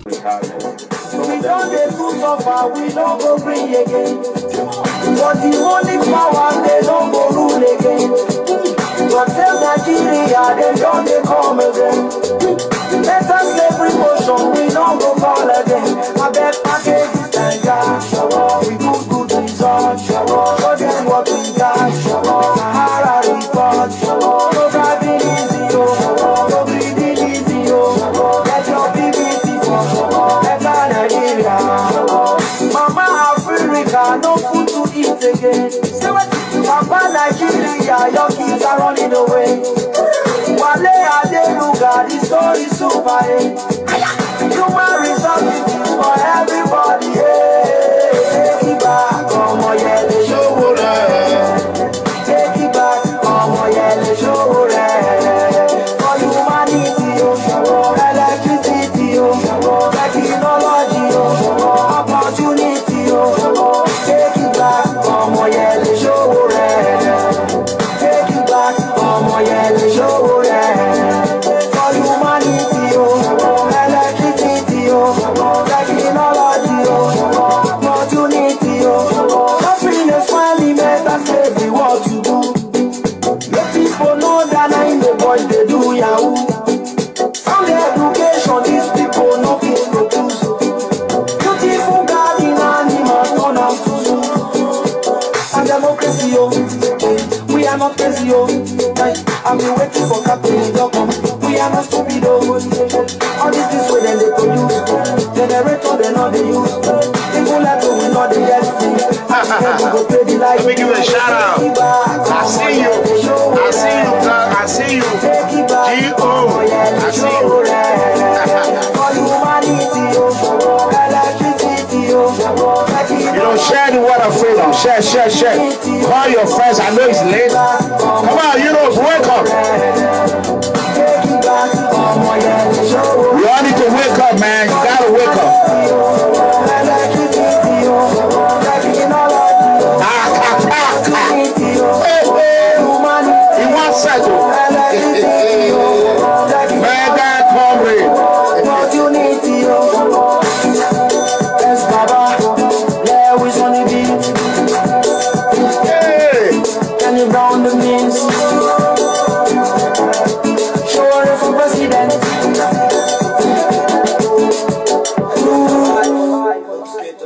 We don't get too suffer, we don't go bring again. But the only power, they don't go rule again. But tell Nigeria, they don't they come again. Let us slavery motion, we don't go fall again. I bet package is danger, shower. We good results, shower. Show them what we got, shower. Sahara report, shower. No driving easy, shower. No breathing easy, shower. Get your BBC for shower. Better Nigeria, shower. Mama Africa, no food to eat again. Papa Nigeria, your kids are running away. Wale Adeluga, the story super. Human resources for everybody. Take it back, Omoyele, SOWORE. Take it back, Omoyele, SOWORE. For humanity, electricity, technology, opportunity. Take it back, Omoyele, SOWORE. Take it back, Omoyele, SOWORE. For humanity, electricity, technology, opportunity. Happiness finally met us every what you do. Let people know that I'm the boys they do yahoo. From the education, these people no fit produce. Beautiful garden animals turn out to zoo. And democracy, we are not crazy, I've been waiting for capitalism. We are not stupid, all this is way they produce. Generator they know they use. People like we know they get free. Let me give a shout out. I see you. I see you, God. I see you. G.O. I see you. You know, share the word of freedom. Share. Call your friends. I know it's late. Come on, you know, wake up. You all need to wake up, man. You gotta wake up. In one cycle. Mega comrade. Yes, Baba. There is only beat. Can you round the means? SOWORE for president.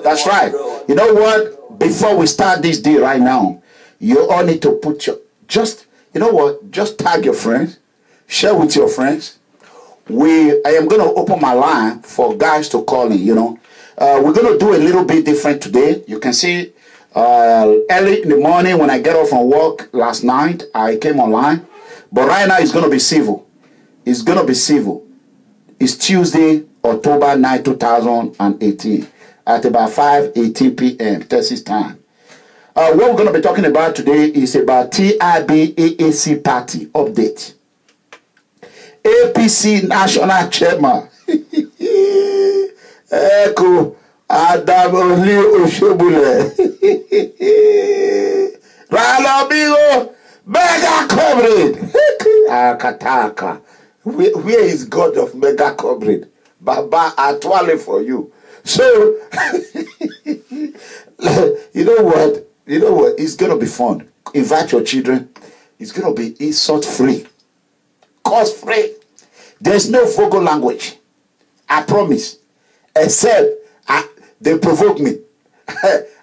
That's right. You know what? Before we start this day right now, you all need to put your you know what? Just tag your friends, share with your friends. I am going to open my line for guys to call in. You know, we're going to do a little bit different today. You can see early in the morning when I get off from work last night, I came online. But right now it's going to be civil. It's going to be civil. It's Tuesday, October 9, 2018 at about 5:18 p.m. Texas time. What we're going to be talking about today is about TIB-AAC party update. APC National Chairman Eko OSHIOMHOLE Ralobigo Mega Comrade Akataka. Where is God of Mega Comrade? Baba Atwale for you. So you know what? It's gonna be fun. Invite your children. It's gonna be insult free, cost free. There's no vocal language. I promise. Except they provoke me.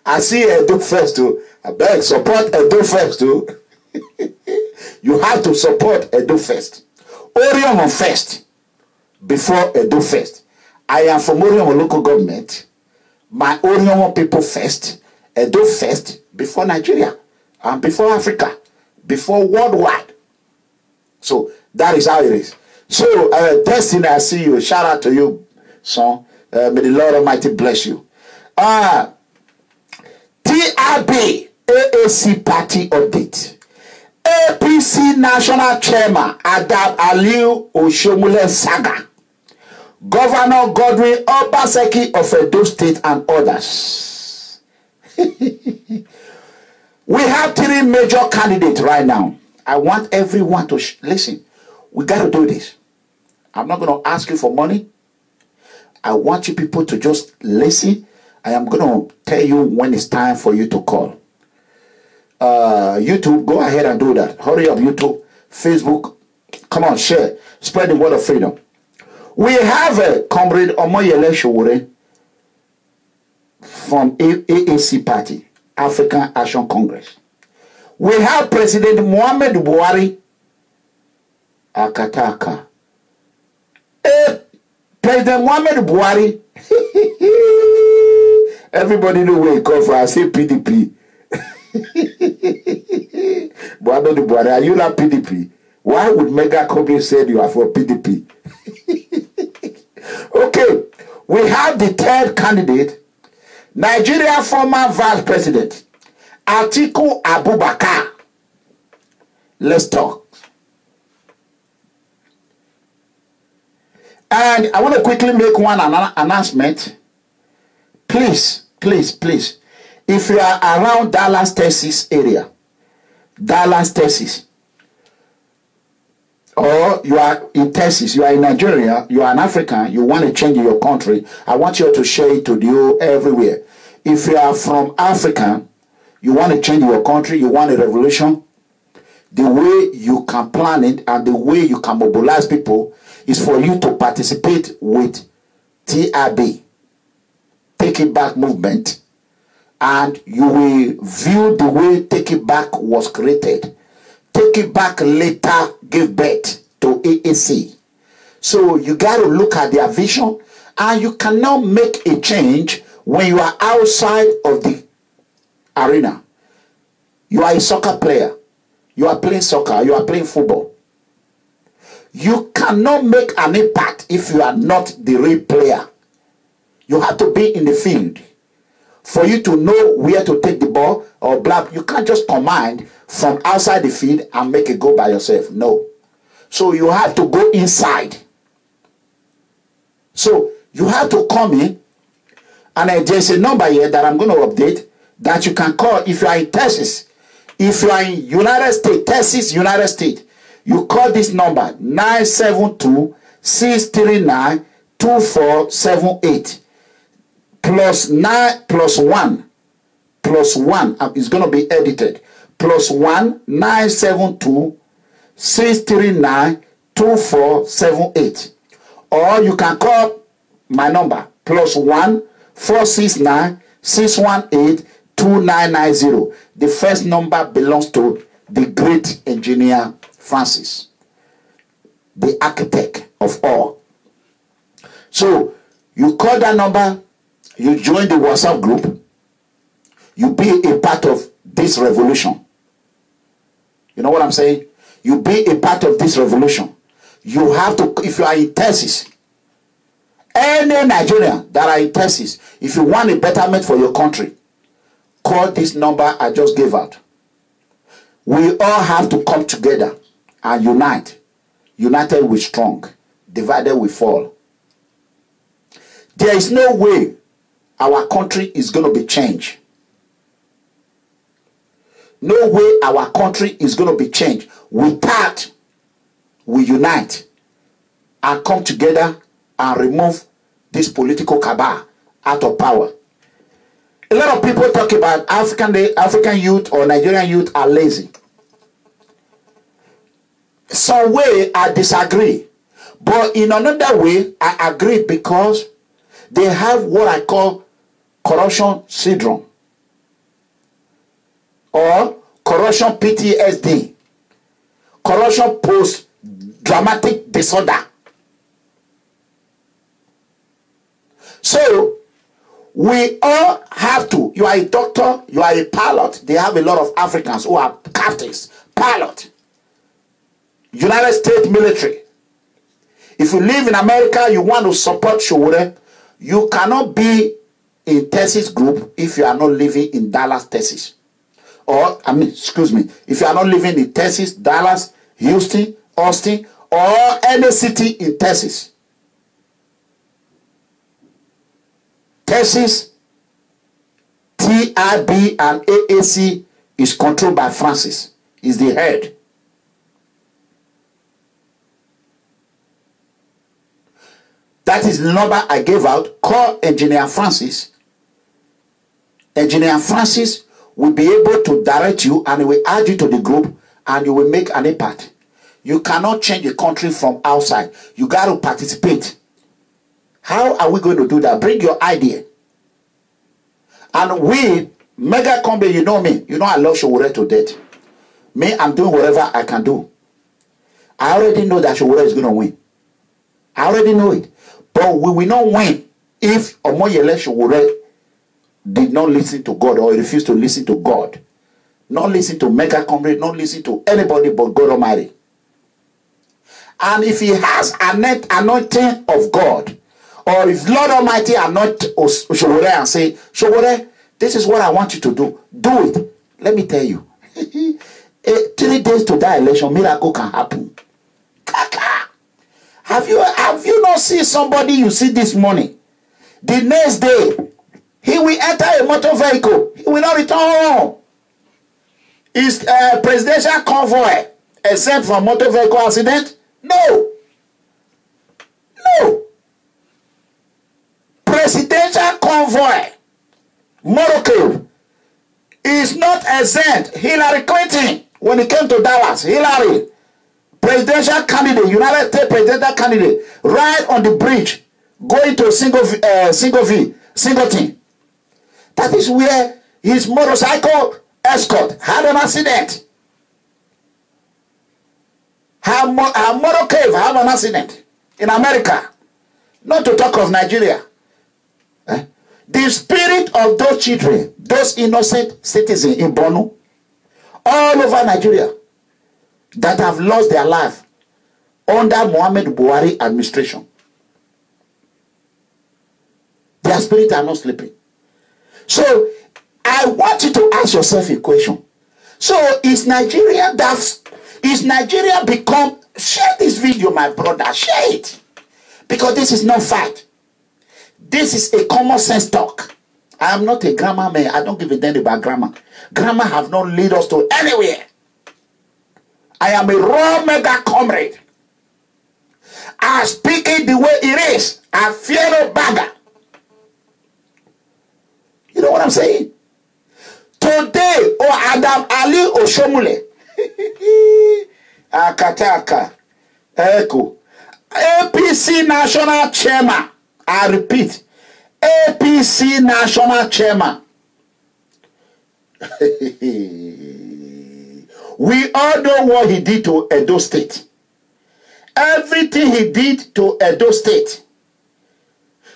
I see Edo first too. I beg, support Edo first too. You have to support Edo first. Orion first before Edo first. I am from Orion local government. My Orion people first, Edo first, before Nigeria, and before Africa, before worldwide. So that is how it is. So Destiny, I see you. Shout out to you, son. May the Lord Almighty bless you. TIB-AAC party update. APC National Chairman ALIYU OSHIOMHOLE saga. Governor Godwin OBASEKI of Edo State and others. We have three major candidates right now. I want everyone to listen. We got to do this. I'm not going to ask you for money. I want you people to just listen. I am going to tell you when it's time for you to call. YouTube, go ahead and do that. Hurry up, YouTube. Facebook, come on, share. Spread the word of freedom. We have a Comrade OMOYELE SOWORE from AAC Party, African Action Congress. We have President Muhammadu Buhari, Akataka. President Muhammadu Buhari, everybody know where he comes from. I say PDP. Muhammadu Buhari, are you not PDP? Why would Mega Kobe say you are for PDP? Okay, we have the third candidate, Nigeria former Vice President, ATIKU ABUBAKAR. Let's talk. And I want to quickly make one announcement. Please, please, please. If you are around Dallas, Texas area, Dallas, Texas, or you are in Texas, you are in Nigeria, you are an African, you want to change your country, I want you to share it to you everywhere. If you are from Africa, you want to change your country, you want a revolution, the way you can plan it and the way you can mobilize people is for you to participate with TRB, Take It Back movement, and you will view the way Take It Back was created. Take It Back later gave birth to AAC. So you got to look at their vision, and you cannot make a change when you are outside of the arena. You are a soccer player. You are playing soccer. You are playing football. You cannot make an impact if you are not the real player. You have to be in the field for you to know where to take the ball or blah. You can't just command from outside the field and make it go by yourself. No. So you have to go inside. So you have to come in, and there's a number here that I'm going to update that you can call if you are in Texas. If you are in United States, Texas, United States, you call this number 972-639-2478 +9 +1 +1. It's going to be edited. +1 972-639-2478. Or you can call my number +1 469-618-2990. The first number belongs to the great engineer Francis, the architect of all. So you call that number, you join the WhatsApp group, you be a part of this revolution. You know what I'm saying? You be a part of this revolution. You have to, if you are in Texas, any Nigerian that are in Texas, if you want a betterment for your country, call this number I just gave out. We all have to come together and unite. United we strong, divided we fall. There is no way our country is going to be changed. No way our country is going to be changed without we unite and come together and remove this political cabal out of power. A lot of people talk about African youth or Nigerian youth are lazy. Some way I disagree, but in another way I agree, because they have what I call corruption syndrome or corruption PTSD, corruption post-traumatic disorder. So we all have to. You are a doctor, you are a pilot. They have a lot of Africans who are captains, pilot, United States military. If you live in America, you want to support SOWORE, you cannot be in Texas group if you are not living in Dallas, Texas. Or, if you are not living in Texas, Dallas, Houston, Austin, or any city in Texas. Texas, TRB and AAC is controlled by Francis. He's the head. That is the number I gave out. Call Engineer Francis. Engineer Francis will be able to direct you and he will add you to the group and you will make an impact. You cannot change the country from outside. You got to participate. How are we going to do that? Bring your idea. And we, Mega Combi, you know me. You know I love SOWORE to death. Me, I'm doing whatever I can do. I already know that SOWORE is going to win. I already know it. But we will not win if OMOYELE SOWORE did not listen to God or refused to listen to God. Not listen to Mega Comrade, not listen to anybody but God Almighty. And if he has an anointing of God, or if Lord Almighty anoint SOWORE and say, SOWORE, this is what I want you to do. Do it. Let me tell you. 3 days to that election, miracle can happen. Have you not seen somebody you see this morning? The next day, he will enter a motor vehicle. He will not return home. Is presidential convoy exempt from motor vehicle accident? No. No. Presidential convoy, Morocco, is not exempt. Hillary Clinton, when it came to Dallas, Hillary, presidential candidate, United States presidential candidate, right on the bridge, going to Singleton. That is where his motorcycle escort had an accident. Her motor cave had an accident in America. Not to talk of Nigeria. The spirit of those children, those innocent citizens in Borno, all over Nigeria, that have lost their life under Muhammadu Buhari administration. Their spirits are not sleeping. So, I want you to ask yourself a question. So, is Nigeria become... Share this video, my brother. Share it. Because this is not fact. This is a common sense talk. I am not a grammar man. I don't give a damn about grammar. Grammar have not led us to anywhere. I am a raw mega comrade. I speak it the way it is. I fear no bagger. You know what I'm saying? Today, Adam Ali Oshomole, Akataka, Echo, APC National Chairman. I repeat, APC National Chairman. We all know what he did to Edo State. Everything he did to Edo State.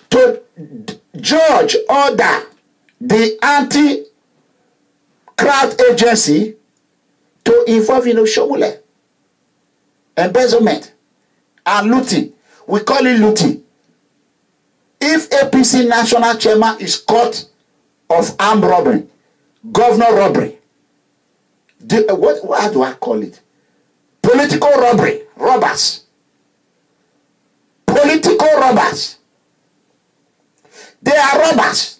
To judge order the anti-crowd agency to involve in Oshomole. Embezzlement and looting. We call it looting. If APC National Chairman is caught of armed robbery, governor robbery, what do I call it? Political robbery, robbers. Political robbers. They are robbers.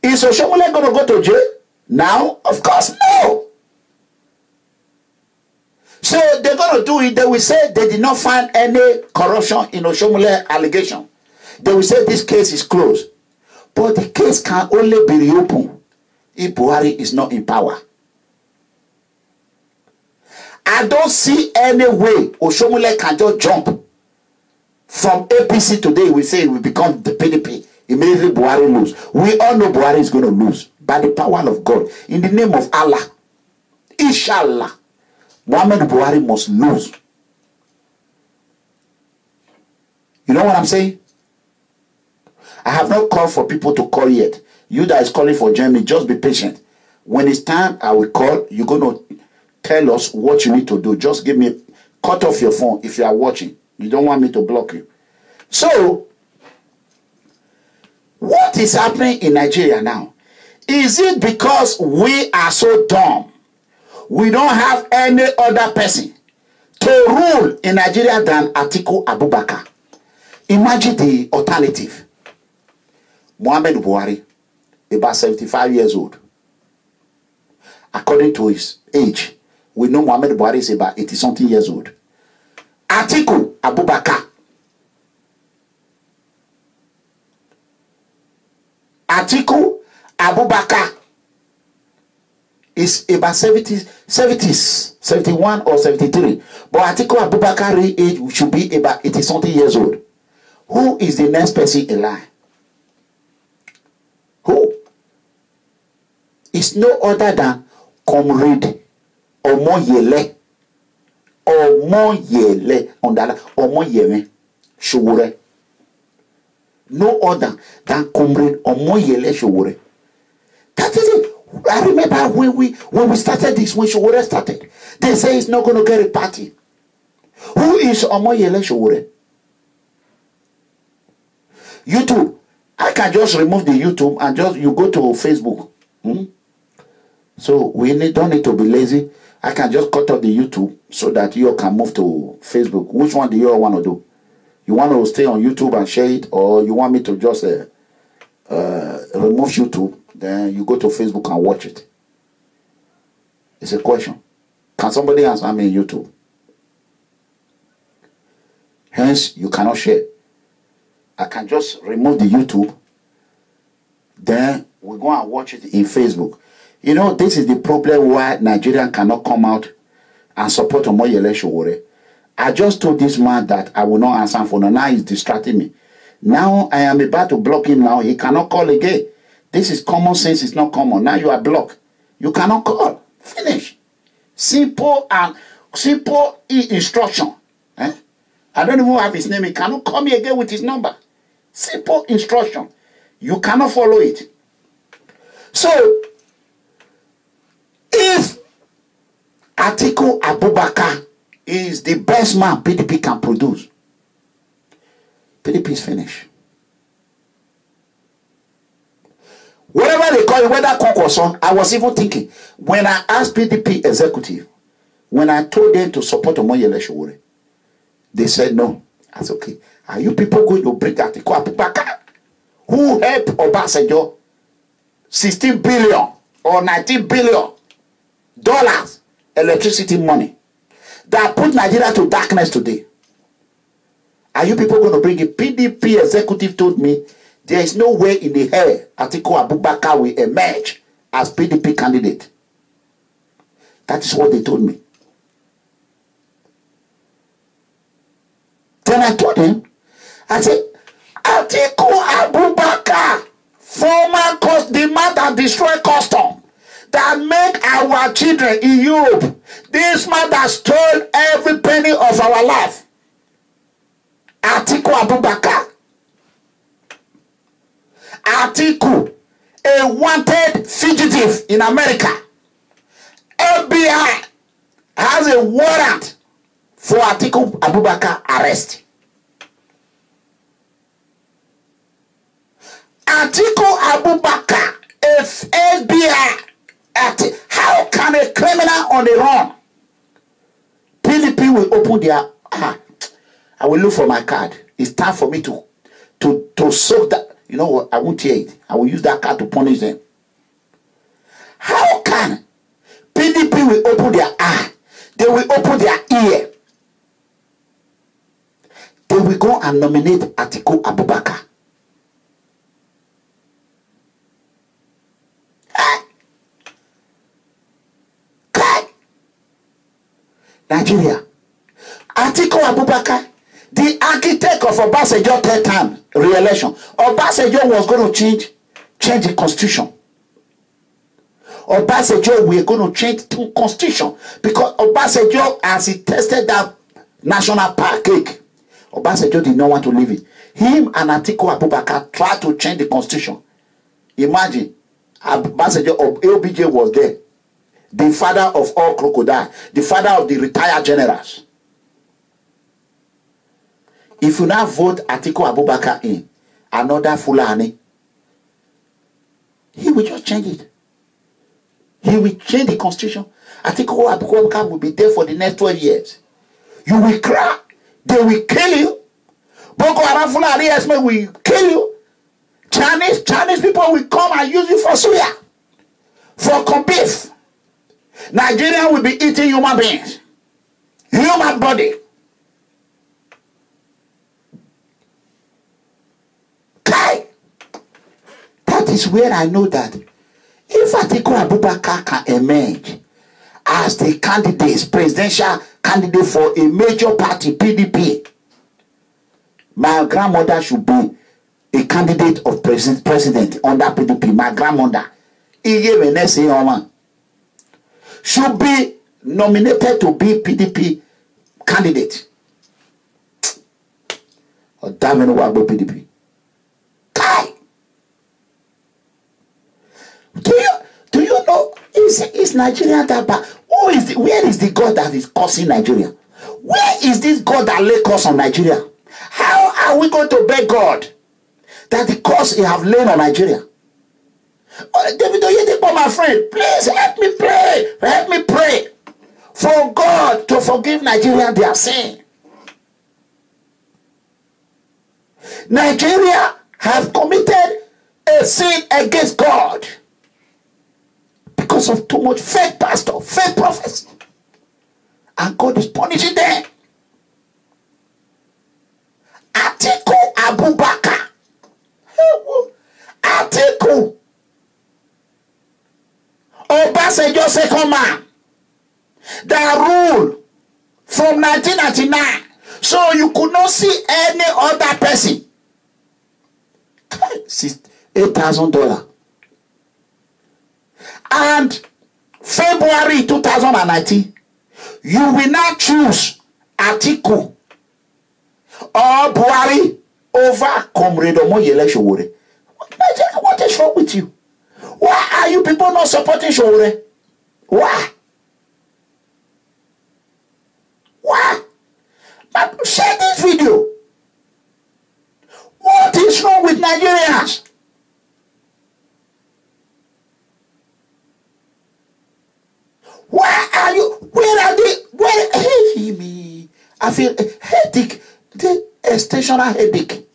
Is Oshomole going to go to jail now? Of course, no. So they're going to do it. They will say they did not find any corruption in Oshomole allegation. They will say this case is closed. But the case can only be reopened if Buhari is not in power. I don't see any way Oshomole can just jump from APC today. We say it will become the PDP. Immediately Buhari lose. We all know Buhari is going to lose by the power of God. In the name of Allah. Inshallah. Muhammadu Buhari must lose. You know what I'm saying? I have not called for people to call yet. You that is calling for Germany, just be patient. When it's time, I will call. You're going to tell us what you need to do. Just give me, cut off your phone if you are watching. You don't want me to block you. So, what is happening in Nigeria now? Is it because we are so dumb? We don't have any other person to rule in Nigeria than ATIKU ABUBAKAR. Imagine the alternative. Muhammadu Buhari, about 75 years old. According to his age, we know Muhammadu Buhari is about 80-something years old. Atiku Abubakar. Atiku Abubakar is about 71 or 73. But Atiku Abubakar age should be about 80-something years old. Who is the next person in line? Who? It's no other than Comrade Omoyele. Omoyele. Omoyele. Sowore. No other than Comrade Omoyele Sowore. That is it. I remember when we started this, when Sowore started, they say he's not going to get a party. Who is Omoyele Sowore? YouTube. I can just remove the YouTube and just you go to Facebook. So we don't need to be lazy. I can just cut off the YouTube so that you can move to Facebook. Which one do you all want to do? You want to stay on YouTube and share it, or you want me to just remove YouTube, then you go to Facebook and watch it? It's a question. Can somebody answer me in YouTube? Hence, you cannot share. I can just remove the YouTube, then we go and watch it in Facebook. You know, this is the problem why Nigerians cannot come out and support Omoyele Sowore. I just told this man that I will not answer for now. Now he's distracting me. Now I am about to block him now. He cannot call again. This is common sense. It's not common. Now you are blocked. You cannot call. Finish. Simple instruction. I don't even have his name. He cannot call me again with his number. Simple instruction. You cannot follow it. So, if Atiku Abubakar is the best man PDP can produce, PDP is finished. Whatever they call it, whether Conk or son, I was even thinking, when I asked PDP executive, when I told them to support Omoyele Sowore, they said no. I said, okay, are you people going to bring Atiku Abubakar, who helped Obasanjo 16 billion or 19 billion dollars electricity money that put Nigeria to darkness today? Are you people going to bring it? PDP executive told me there is no way in the hell Atiku Abubakar will emerge as PDP candidate. That is what they told me. Then I told him, I said, Atiku Abubakar, former the man that destroyed custom, that make our children in Europe, this man that stole every penny of our life, Atiku Abubakar. Atiku, a wanted fugitive in America. FBI has a warrant for Atiku Abubakar arrest. Atiku Abubakar, if FBI, how can a criminal on the run? PDP will open their. I will look for my card. It's time for me to soak that. You know what? I won't hear it. I will use that card to punish them. How can PDP will open their eye? They will open their ear. They will go and nominate Atiku Abubakar. Nigeria. Atiku Abubakar, the architect of Obasanjo's third term re-election. Obasanjo was going to change the constitution. Obasanjo we are going to change the constitution because Obasanjo, as he tested that national park cake, Obasanjo did not want to leave it. Him and Atiku Abubakar tried to change the constitution. Imagine, Obasanjo of LBJ was there. The father of all crocodiles, the father of the retired generals. If you now vote Atiku Abubakar in, another Fulani, he will just change it. He will change the constitution. Atiku Abubakar will be there for the next 12 years. You will cry. They will kill you. Boko Haram Fulani will kill you. Chinese people will come and use you for suya, for beef. Nigeria will be eating human beings, human body. Kai! That is where I know that if Atiku Abubakar can emerge as the candidate, presidential candidate for a major party, PDP, my grandmother should be a candidate of president under PDP. My grandmother, should be nominated to be PDP candidate. Or damn it, what about PDP? Kai! Do you know, is Nigeria that bad? Where is the God that is causing Nigeria? Where is this God that lay curse on Nigeria? How are we going to beg God that the curse he have laid on Nigeria? David Oyedepo, my friend, please help me pray. Help me pray for God to forgive Nigeria their sin. Nigeria have committed a sin against God because of too much fake pastor, fake prophets. And God is punishing them. Atiku Abubakar. Atiku. Obaseki's second man. That ruled from 1999. So you could not see any other person. $8,000. And February 2019, you will not choose Atiku or BUHARI over COMRADE OMOYELE SOWORE. What is wrong with you? Why are you people not supporting SOWORE? Why? Why? But share this video. What is wrong with Nigerians? Why are you? Where are they? Where? Hey, me. I feel a headache. A stationary headache.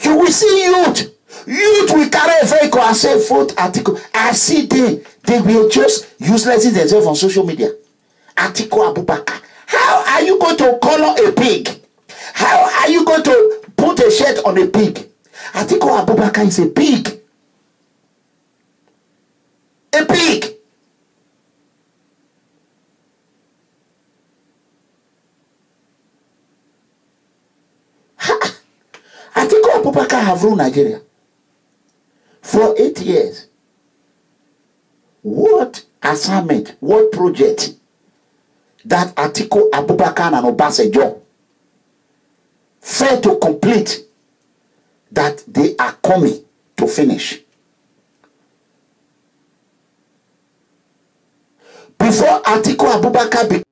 You will see youth. Youth will carry a vehicle and say vote Atiku. I see they will just useless themselves on social media. Atiku Abubakar. How are you going to color a pig? How are you going to put a shirt on a pig? Atiku Abubakar is a pig. A pig. Atiku Abubakar have ruled Nigeria for 8 years. What assignment, what project that Atiku Abubakar and Obasanjo failed to complete that they are coming to finish? Before Atiku Abubakar